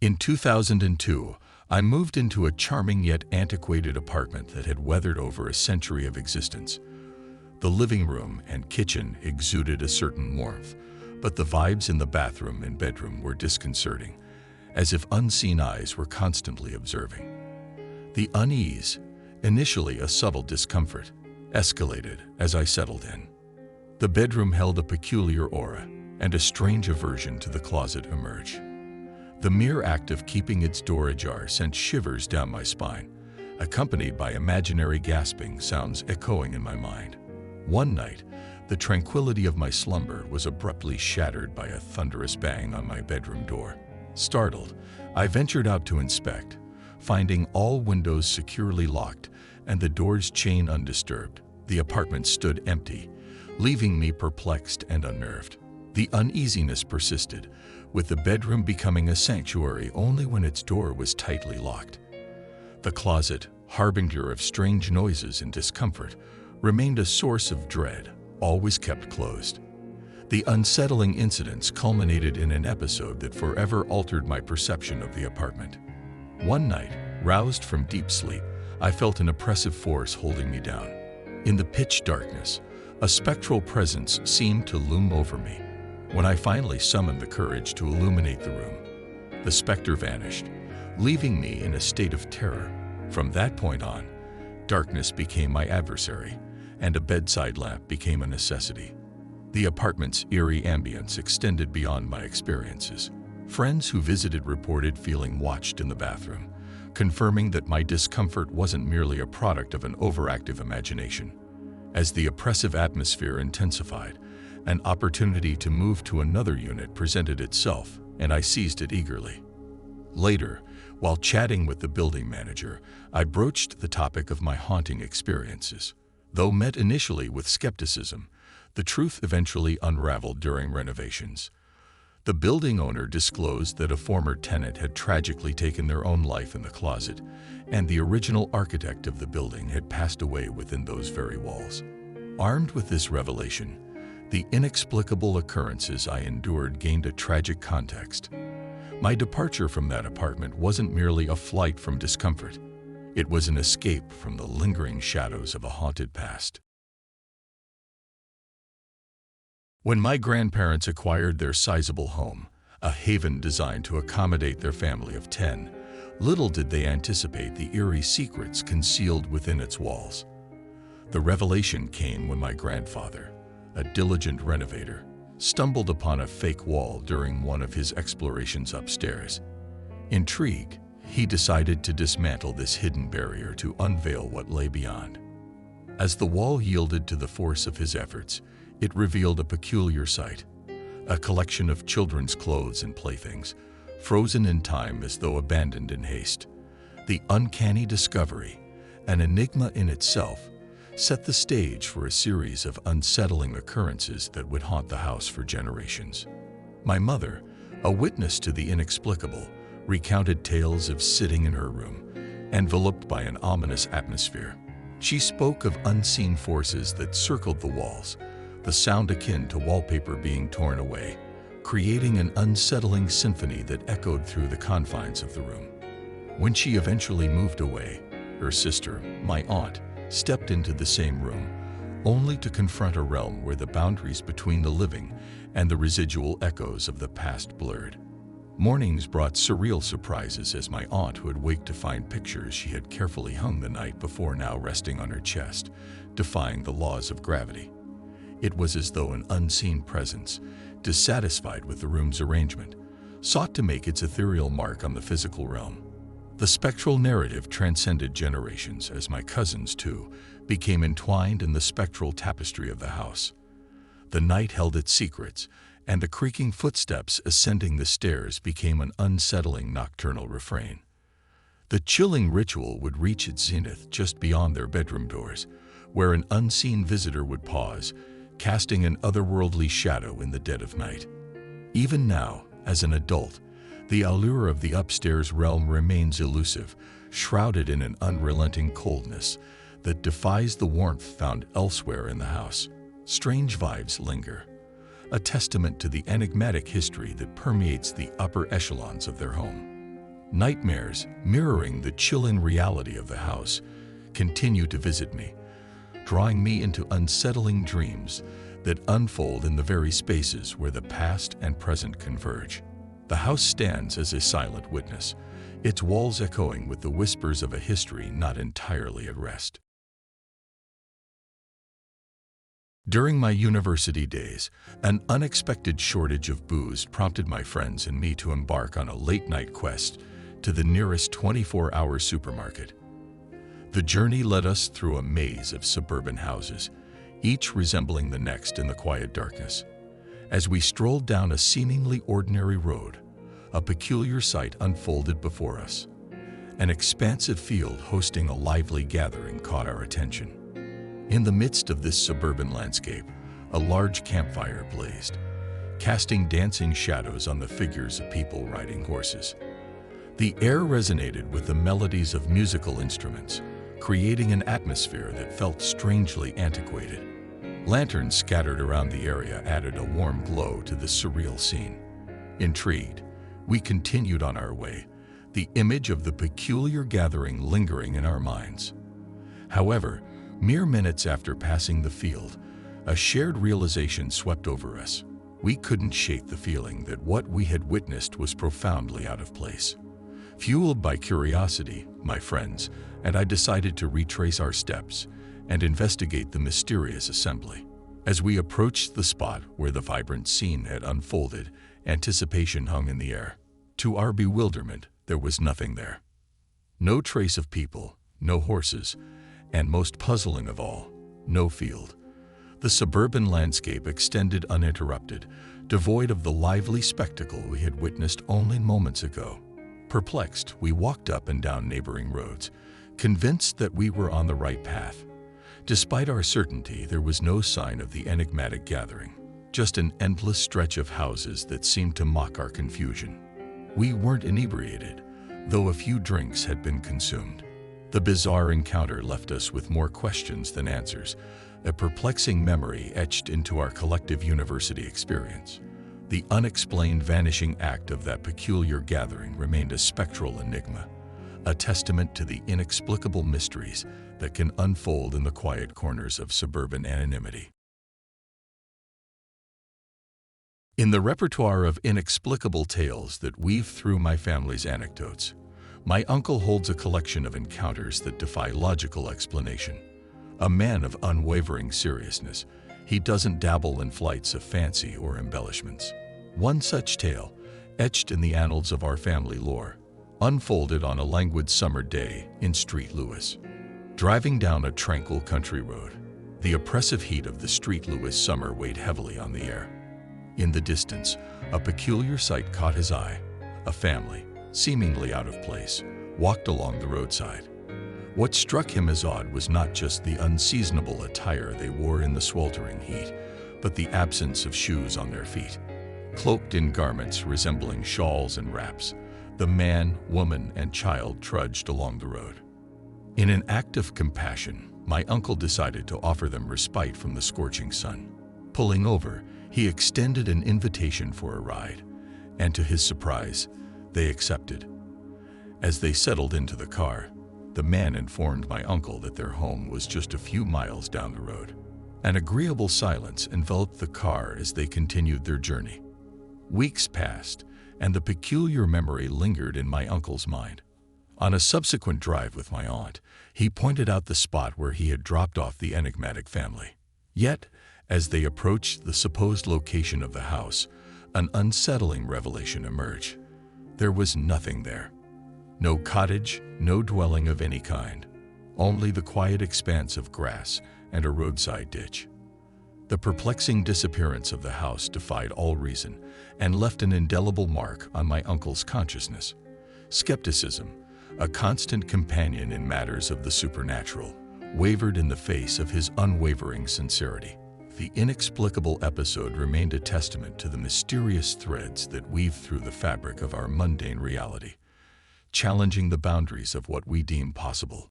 In 2002, I moved into a charming yet antiquated apartment that had weathered over a century of existence. The living room and kitchen exuded a certain warmth, but the vibes in the bathroom and bedroom were disconcerting, as if unseen eyes were constantly observing. The unease, initially a subtle discomfort, escalated as I settled in. The bedroom held a peculiar aura, and a strange aversion to the closet emerged. The mere act of keeping its door ajar sent shivers down my spine, accompanied by imaginary gasping sounds echoing in my mind. One night, the tranquility of my slumber was abruptly shattered by a thunderous bang on my bedroom door. Startled, I ventured out to inspect, finding all windows securely locked and the door's chain undisturbed. The apartment stood empty, leaving me perplexed and unnerved. The uneasiness persisted, with the bedroom becoming a sanctuary only when its door was tightly locked. The closet, harbinger of strange noises and discomfort, remained a source of dread, always kept closed. The unsettling incidents culminated in an episode that forever altered my perception of the apartment. One night, roused from deep sleep, I felt an oppressive force holding me down. In the pitch darkness, a spectral presence seemed to loom over me. When I finally summoned the courage to illuminate the room, the specter vanished, leaving me in a state of terror. From that point on, darkness became my adversary, and a bedside lamp became a necessity. The apartment's eerie ambience extended beyond my experiences. Friends who visited reported feeling watched in the bathroom, confirming that my discomfort wasn't merely a product of an overactive imagination. As the oppressive atmosphere intensified, an opportunity to move to another unit presented itself, and I seized it eagerly. Later, while chatting with the building manager, I broached the topic of my haunting experiences. Though met initially with skepticism, the truth eventually unraveled during renovations. The building owner disclosed that a former tenant had tragically taken their own life in the closet, and the original architect of the building had passed away within those very walls. Armed with this revelation, the inexplicable occurrences I endured gained a tragic context. My departure from that apartment wasn't merely a flight from discomfort. It was an escape from the lingering shadows of a haunted past. When my grandparents acquired their sizable home, a haven designed to accommodate their family of 10, little did they anticipate the eerie secrets concealed within its walls. The revelation came when my grandfather, a diligent renovator, stumbled upon a fake wall during one of his explorations upstairs. Intrigued, he decided to dismantle this hidden barrier to unveil what lay beyond. As the wall yielded to the force of his efforts, it revealed a peculiar sight, a collection of children's clothes and playthings, frozen in time as though abandoned in haste. The uncanny discovery, an enigma in itself, set the stage for a series of unsettling occurrences that would haunt the house for generations. My mother, a witness to the inexplicable, recounted tales of sitting in her room, enveloped by an ominous atmosphere. She spoke of unseen forces that circled the walls, the sound akin to wallpaper being torn away, creating an unsettling symphony that echoed through the confines of the room. When she eventually moved away, her sister, my aunt, stepped into the same room, only to confront a realm where the boundaries between the living and the residual echoes of the past blurred. Mornings brought surreal surprises as my aunt would wake to find pictures she had carefully hung the night before now resting on her chest, defying the laws of gravity. It was as though an unseen presence, dissatisfied with the room's arrangement, sought to make its ethereal mark on the physical realm. The spectral narrative transcended generations as my cousins, too, became entwined in the spectral tapestry of the house. The night held its secrets, and the creaking footsteps ascending the stairs became an unsettling nocturnal refrain. The chilling ritual would reach its zenith just beyond their bedroom doors, where an unseen visitor would pause, casting an otherworldly shadow in the dead of night. Even now, as an adult, the allure of the upstairs realm remains elusive, shrouded in an unrelenting coldness that defies the warmth found elsewhere in the house. Strange vibes linger, a testament to the enigmatic history that permeates the upper echelons of their home. Nightmares, mirroring the chilling reality of the house, continue to visit me, drawing me into unsettling dreams that unfold in the very spaces where the past and present converge. The house stands as a silent witness, its walls echoing with the whispers of a history not entirely at rest. During my university days, an unexpected shortage of booze prompted my friends and me to embark on a late-night quest to the nearest 24-hour supermarket. The journey led us through a maze of suburban houses, each resembling the next in the quiet darkness. As we strolled down a seemingly ordinary road, a peculiar sight unfolded before us. An expansive field hosting a lively gathering caught our attention. In the midst of this suburban landscape, a large campfire blazed, casting dancing shadows on the figures of people riding horses. The air resonated with the melodies of musical instruments, creating an atmosphere that felt strangely antiquated. Lanterns scattered around the area added a warm glow to the surreal scene. Intrigued, we continued on our way, the image of the peculiar gathering lingering in our minds. However, mere minutes after passing the field, a shared realization swept over us. We couldn't shake the feeling that what we had witnessed was profoundly out of place. Fueled by curiosity, my friends and I decided to retrace our steps and investigate the mysterious assembly. As we approached the spot where the vibrant scene had unfolded, anticipation hung in the air. To our bewilderment, there was nothing there. No trace of people, no horses, and most puzzling of all, no field. The suburban landscape extended uninterrupted, devoid of the lively spectacle we had witnessed only moments ago. Perplexed, we walked up and down neighboring roads, convinced that we were on the right path. Despite our certainty, there was no sign of the enigmatic gathering, just an endless stretch of houses that seemed to mock our confusion. We weren't inebriated, though a few drinks had been consumed. The bizarre encounter left us with more questions than answers, a perplexing memory etched into our collective university experience. The unexplained vanishing act of that peculiar gathering remained a spectral enigma, a testament to the inexplicable mysteries that can unfold in the quiet corners of suburban anonymity. In the repertoire of inexplicable tales that weave through my family's anecdotes, my uncle holds a collection of encounters that defy logical explanation. A man of unwavering seriousness, he doesn't dabble in flights of fancy or embellishments. One such tale, etched in the annals of our family lore, unfolded on a languid summer day in St. Louis. Driving down a tranquil country road, the oppressive heat of the St. Louis summer weighed heavily on the air. In the distance, a peculiar sight caught his eye. A family, seemingly out of place, walked along the roadside. What struck him as odd was not just the unseasonable attire they wore in the sweltering heat, but the absence of shoes on their feet. Cloaked in garments resembling shawls and wraps, the man, woman, and child trudged along the road. In an act of compassion, my uncle decided to offer them respite from the scorching sun. Pulling over, he extended an invitation for a ride, and to his surprise, they accepted. As they settled into the car, the man informed my uncle that their home was just a few miles down the road. An agreeable silence enveloped the car as they continued their journey. Weeks passed, and the peculiar memory lingered in my uncle's mind. On a subsequent drive with my aunt, he pointed out the spot where he had dropped off the enigmatic family. Yet, as they approached the supposed location of the house, an unsettling revelation emerged. There was nothing there. No cottage, no dwelling of any kind. Only the quiet expanse of grass and a roadside ditch. The perplexing disappearance of the house defied all reason and left an indelible mark on my uncle's consciousness. Skepticism, a constant companion in matters of the supernatural, wavered in the face of his unwavering sincerity. The inexplicable episode remained a testament to the mysterious threads that weave through the fabric of our mundane reality, challenging the boundaries of what we deem possible.